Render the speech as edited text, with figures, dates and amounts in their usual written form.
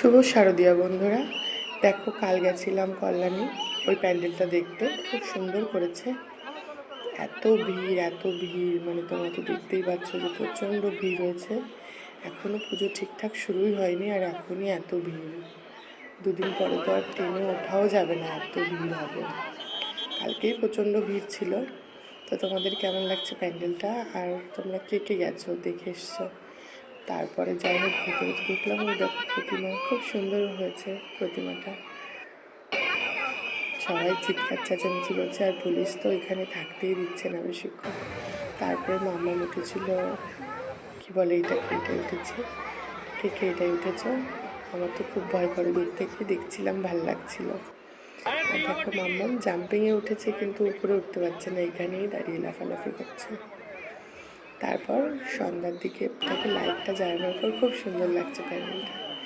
শুভ শারদীয়া বন্ধুরা, দেখো কাল গেছিলাম কল্যাণী ওই প্যান্ডেলটা দেখতে, খুব সুন্দর করেছে। এত ভিড়, মানে তোমরা তো দেখতেই পাচ্ছ যে প্রচণ্ড ভিড় হয়েছে। এখনও পুজো ঠিকঠাক শুরুই হয়নি আর এখনই এত ভিড়। দুদিন পরে তো আর ট্রেনে ওঠাও যাবে না, এত ভিড় হবে। কালকেই প্রচণ্ড ভিড় ছিল। তো তোমাদের কেমন লাগছে প্যান্ডেলটা, আর তোমরা কে কে গেছো, দেখে এসছো? তারপরে যাই হোক ভেতরে ঢুকলাম, ওই দেখো প্রতিমা খুব সুন্দর হয়েছে প্রতিমাটা। সবাই চিৎকার চেঁচামেচি করছে, আর পুলিশ তো এখানে থাকতেই দিচ্ছে না বেশিক্ষণ। তারপরে মামা উঠেছিল, কি বলে এটাকে, এটা উঠেছে, কে এটাই উঠেছে। আমার তো খুব ভয় করে, দূর থেকে দেখছিলাম, ভাল লাগছিল। আর দেখো মাম্মাম জাম্পিংয়ে উঠেছে, কিন্তু উপরে উঠতে পারছে না, এখানেই দাঁড়িয়ে লাফালাফি করছে। তারপর সন্ধ্যার দিকে তাকে লাইটটা জ্বালানোর পর খুব সুন্দর লাগছে প্যান্ডেলটা।